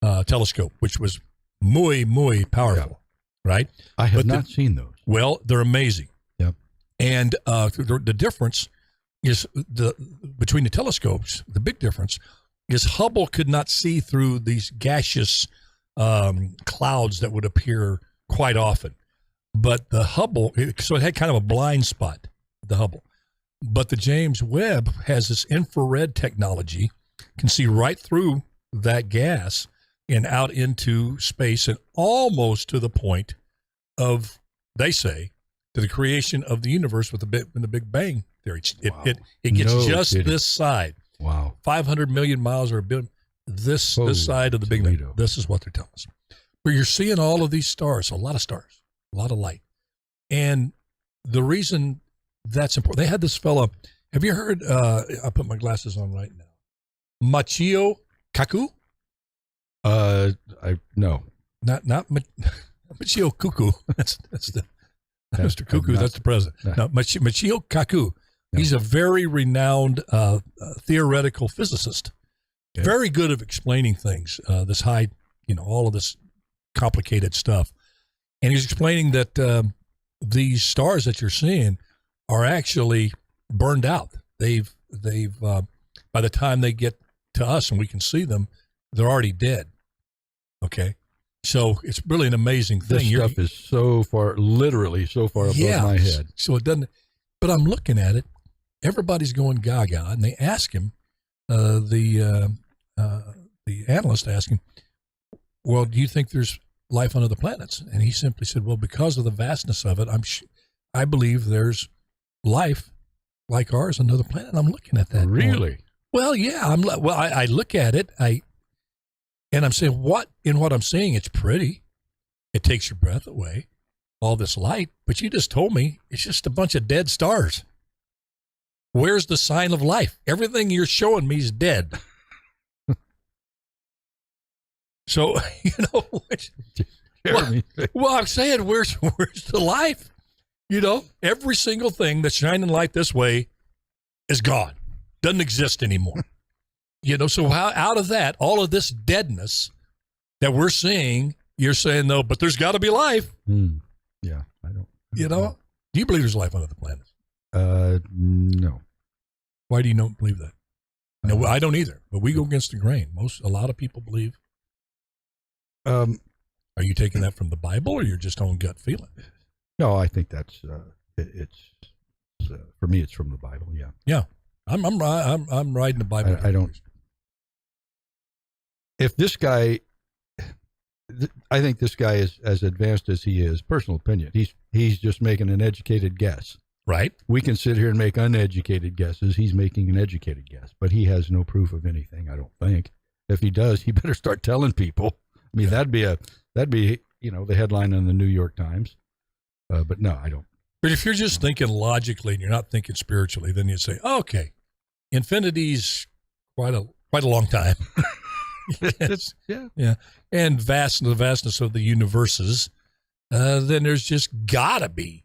Speaker 2: telescope, which was muy powerful, right?
Speaker 1: I have
Speaker 2: But
Speaker 1: not seen those.
Speaker 2: Well, they're amazing.
Speaker 1: Yep.
Speaker 2: And the difference is between the telescopes. The big difference is Hubble could not see through these gaseous clouds that would appear quite often. But the Hubble, so it had kind of a blind spot, the Hubble. But the James Webb has this infrared technology, can see right through that gas and out into space, and almost to the point of, they say, to the creation of the universe with the Big Bang theory.
Speaker 1: Wow.
Speaker 2: It gets
Speaker 1: No
Speaker 2: just
Speaker 1: kidding.
Speaker 2: this side.
Speaker 1: Wow.
Speaker 2: 500 million miles or a billion. This
Speaker 1: Holy
Speaker 2: side of the Big Bang.
Speaker 1: Toledo.
Speaker 2: This is what they're telling us. But you're seeing all of these stars, a lot of stars, a lot of light. And the reason that's important, they had this fellow, have you heard, I'll put my glasses on right now, Michio Kaku?
Speaker 1: No.
Speaker 2: Not Michio Kaku. That's the Mr. Cuckoo.
Speaker 1: not-
Speaker 2: That's the president. No, Michio Kaku.
Speaker 1: No.
Speaker 2: He's a very renowned theoretical physicist.
Speaker 1: Okay.
Speaker 2: Very good at explaining things. This high, all of this complicated stuff. And he's explaining that these stars that you're seeing are actually burned out. They've by the time they get to us and we can see them, they're already dead. Okay. So it's really an amazing thing.
Speaker 1: This stuff is so far, literally so far above my head.
Speaker 2: So it doesn't, but I'm looking at it. Everybody's going gaga, and they ask him, the analyst asked him, well, do you think there's life on other planets? And he simply said, well, because of the vastness of it, I believe there's life like ours on another planet. And I'm looking at that.
Speaker 1: Really?
Speaker 2: Going, well, yeah. I look at it. And I'm saying, what I'm saying, it's pretty. It takes your breath away, all this light. But you just told me it's just a bunch of dead stars. Where's the sign of life? Everything you're showing me is dead. So, well, I'm saying, where's the life? Every single thing that's shining light this way is gone. Doesn't exist anymore. So how out of that, all of this deadness that we're seeing, you're saying, no, but there's got to be life.
Speaker 1: Yeah, I don't.
Speaker 2: Do you believe there's life on other planets?
Speaker 1: No.
Speaker 2: Why do you not believe that? No, I don't either, but we go against the grain. A lot of people believe. Are you taking that from the Bible, or you're just on gut feeling?
Speaker 1: No, I think that's, for me, it's from the Bible. Yeah.
Speaker 2: Yeah. I'm riding the Bible.
Speaker 1: I don't. If this guy, I think this guy is as advanced as he is. Personal opinion. He's just making an educated guess.
Speaker 2: Right.
Speaker 1: We can sit here and make uneducated guesses. He's making an educated guess, but he has no proof of anything. I don't think. If he does, he better start telling people. I mean, that'd be the headline in the New York Times. But no, I don't.
Speaker 2: But if you're just thinking logically and you're not thinking spiritually, then you say, oh, okay, infinity's quite a long time. Yes. Yeah. And the vastness of the universes, then there's just gotta be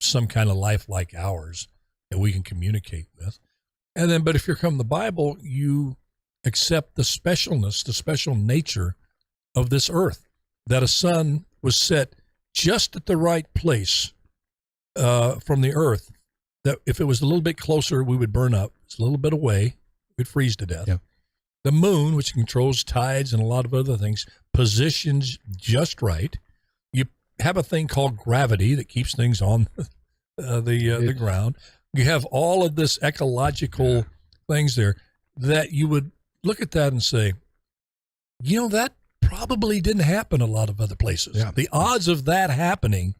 Speaker 2: some kind of life like ours that we can communicate with. And then, but if you're from the Bible, you accept the specialness, the special nature of this earth, that a sun was set just at the right place from the earth, that if it was a little bit closer, we would burn up. It's a little bit away, we'd freeze to death.
Speaker 1: Yeah.
Speaker 2: The moon, which controls tides and a lot of other things, positions just right. You have a thing called gravity that keeps things on the ground. You have all of this ecological things there that you would look at that and say, that probably didn't happen a lot of other places.
Speaker 1: Yeah.
Speaker 2: The odds of that happening,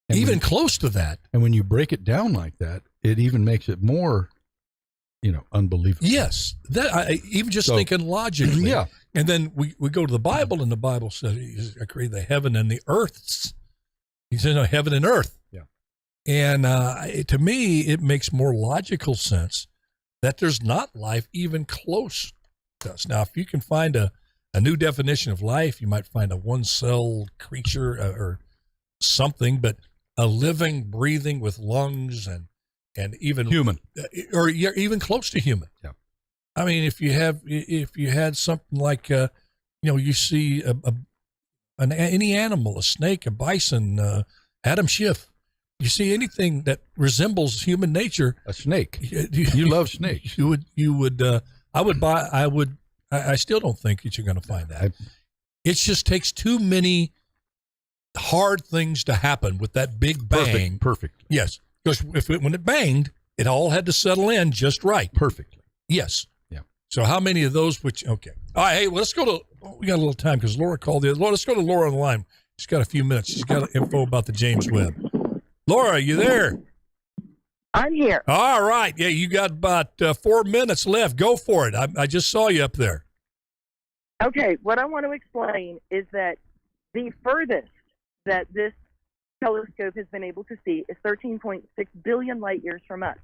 Speaker 2: and even close to that.
Speaker 1: And when you break it down like that, it even makes it more, unbelievable.
Speaker 2: Yes. Even just thinking logically.
Speaker 1: Yeah.
Speaker 2: And then we go to the Bible, and the Bible says, I created the heaven and the earths. He said, no, heaven and earth.
Speaker 1: Yeah.
Speaker 2: And to me, it makes more logical sense that there's not life even close to us. Now, if you can find a new definition of life, you might find a one-cell creature or something, but a living, breathing with lungs and even
Speaker 1: Human.
Speaker 2: or you're even close to human.
Speaker 1: Yeah.
Speaker 2: I mean, if you had something like, you see any animal, a snake, a bison, Adam Schiff, you see anything that resembles human nature.
Speaker 1: A snake. You love snakes.
Speaker 2: I still don't think that you're going to find that. It just takes too many hard things to happen with that big bang.
Speaker 1: Perfect.
Speaker 2: Yes. Because when it banged, it all had to settle in just right.
Speaker 1: Perfectly.
Speaker 2: Yes.
Speaker 1: Yeah.
Speaker 2: So how many of those, okay. All right, hey, let's go to we got a little time because Laura called in. Laura, let's go to Laura on the line. She's got a few minutes. She's got info about the James Webb. Laura, you there?
Speaker 6: I'm here.
Speaker 2: All right. Yeah, you got about 4 minutes left. Go for it. I just saw you up there.
Speaker 6: Okay, what I want to explain is that the furthest that this telescope has been able to see is 13.6 billion light years from us.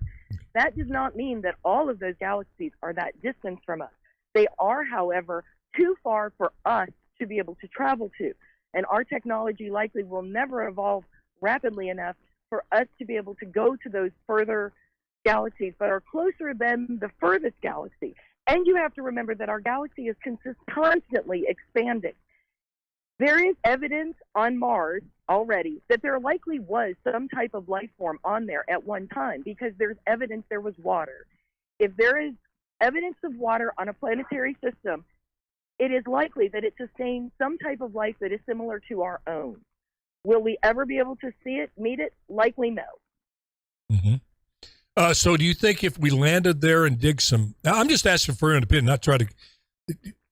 Speaker 6: That does not mean that all of those galaxies are that distance from us. They are, however, too far for us to be able to travel to. And our technology likely will never evolve rapidly enough for us to be able to go to those further galaxies that are closer than the furthest galaxy. And you have to remember that our galaxy is constantly expanding. There is evidence on Mars already that there likely was some type of life form on there at one time because there's evidence there was water. If there is evidence of water on a planetary system, it is likely that it sustained some type of life that is similar to our own. Will we ever be able to see it, meet it? Likely no.
Speaker 2: Mm-hmm. So do you think if we landed there and dig some, I'm just asking for an opinion, not try to,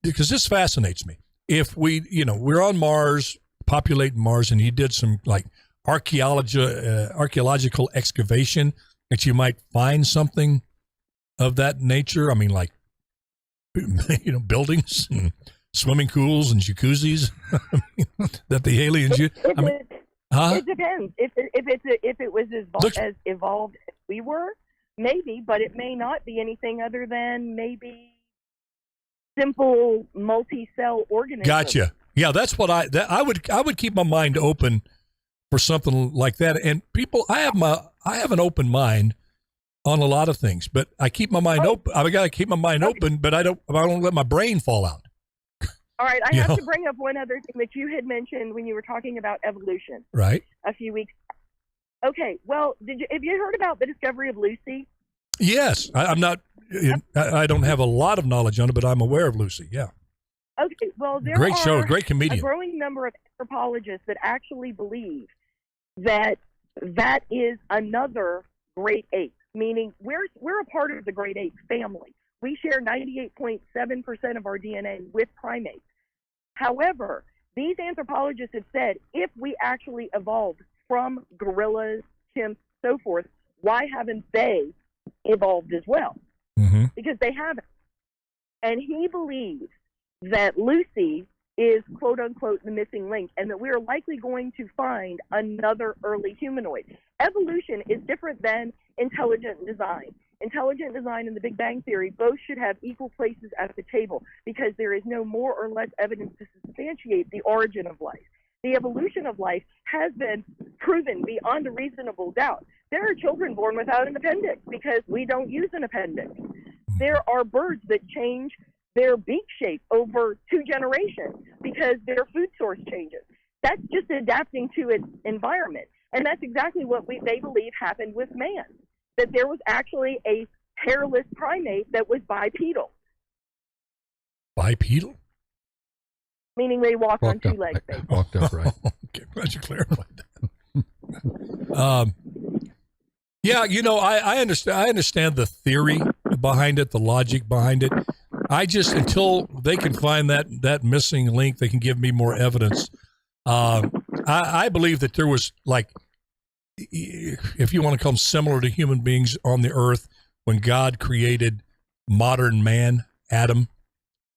Speaker 2: because this fascinates me. If we, we're on Mars, populating Mars, and you did some like archaeological excavation, that you might find something of that nature. I mean, like, buildings and swimming pools and jacuzzis that the aliens use.
Speaker 6: It depends. If it was as evolved as we were, maybe, but it may not be anything other than maybe simple multi-cell organisms.
Speaker 2: Gotcha. Yeah, that's what I would keep my mind open for something like that. And people, I have an open mind on a lot of things, but I keep my mind open. I got to keep my mind open, but I don't let my brain fall out.
Speaker 6: All right, I have to bring up one other thing that you had mentioned when you were talking about evolution.
Speaker 2: Right.
Speaker 6: A few weeks. Okay, well, have you heard about the discovery of Lucy?
Speaker 2: Yes, I'm not. I don't have a lot of knowledge on it, but I'm aware of Lucy. Yeah.
Speaker 6: Okay, well, there
Speaker 2: great
Speaker 6: are
Speaker 2: show, great comedian.
Speaker 6: A growing number of anthropologists that actually believe that that is another great ape, meaning we're a part of the great ape family. We share 98.7% of our DNA with primates. However, these anthropologists have said if we actually evolved from gorillas, chimps, so forth, why haven't they evolved as well?
Speaker 2: Mm-hmm.
Speaker 6: Because they haven't. And he believes that Lucy is, quote unquote, the missing link, and that we're likely going to find another early humanoid. Evolution is different than intelligent design. Intelligent design and the Big Bang Theory both should have equal places at the table because there is no more or less evidence to substantiate the origin of life. The evolution of life has been proven beyond a reasonable doubt. There are children born without an appendix because we don't use an appendix. There are birds that change their beak shape over 2 generations because their food source changes. That's just adapting to its environment. And that's exactly what they believe happened with man, that there was actually a hairless primate that was bipedal.
Speaker 2: Bipedal?
Speaker 6: Meaning they walk on 2 legs.
Speaker 1: Walked upright.
Speaker 2: Okay, glad you clarified that. Yeah, I understand the theory behind it, the logic behind it. I just, until they can find that missing link, they can give me more evidence. I believe that there was, like, if you want to call them similar to human beings on the earth, when God created modern man, Adam,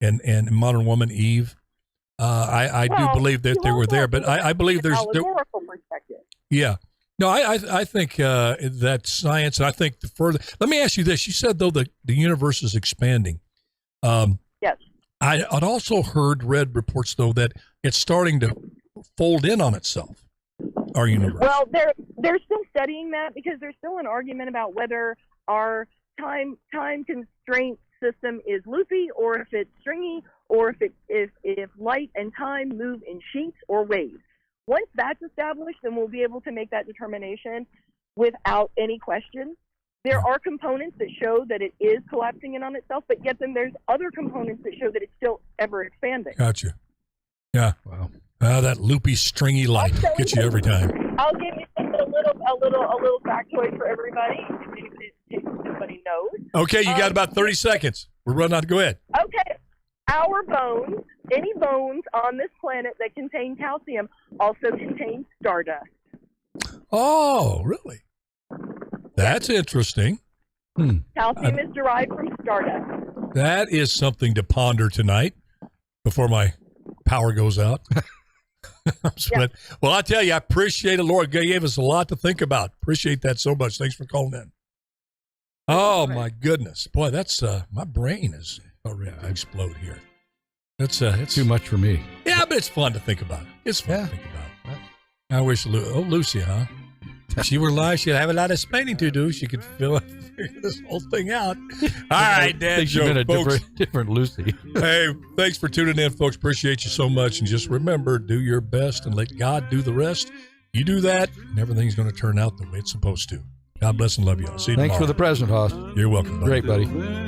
Speaker 2: and modern woman, Eve. I do believe that they were there, but I believe there's
Speaker 6: allegorical perspective.
Speaker 2: Yeah. No, I think that science, and I think the further. Let me ask you this: you said though the universe is expanding.
Speaker 6: Yes.
Speaker 2: I'd also read reports though that it's starting to fold in on itself. Our universe.
Speaker 6: Well, they're still studying that because there's still an argument about whether our time constraint system is loopy or if it's stringy, or if light and time move in sheets or waves. Once that's established, then we'll be able to make that determination without any question. There are components that show that it is collapsing in on itself, but yet then there's other components that show that it's still ever expanding.
Speaker 2: Gotcha. Yeah. Wow. That loopy, stringy light gets you every time.
Speaker 6: I'll give you a little factoid for everybody, if somebody knows.
Speaker 2: Okay, you got about 30 seconds. We're running out. Go ahead.
Speaker 6: Okay. Our bones any bones on this planet that contain calcium also contain stardust.
Speaker 2: Oh, really? That's interesting.
Speaker 6: Calcium is derived from stardust.
Speaker 2: That is something to ponder tonight before my power goes out. But, well, I tell you, I appreciate it. Laura gave us a lot to think about. Appreciate that so much. Thanks for calling in. Oh, my goodness. Boy, that's my brain is ready to explode here. It's
Speaker 1: Too much for me.
Speaker 2: Yeah, but it's fun to think about. It's fun to think about. I wish Lucy, huh? If she were alive, she'd have a lot of explaining to do. She could figure this whole thing out. All right, Dad joke, folks.
Speaker 1: Different Lucy.
Speaker 2: Hey, thanks for tuning in, folks. Appreciate you so much. And just remember, do your best and let God do the rest. You do that, and everything's going to turn out the way it's supposed to. God bless and love you all. See you
Speaker 1: Thanks
Speaker 2: tomorrow.
Speaker 1: for the present, Hoss.
Speaker 2: You're welcome, buddy.
Speaker 1: Great, buddy.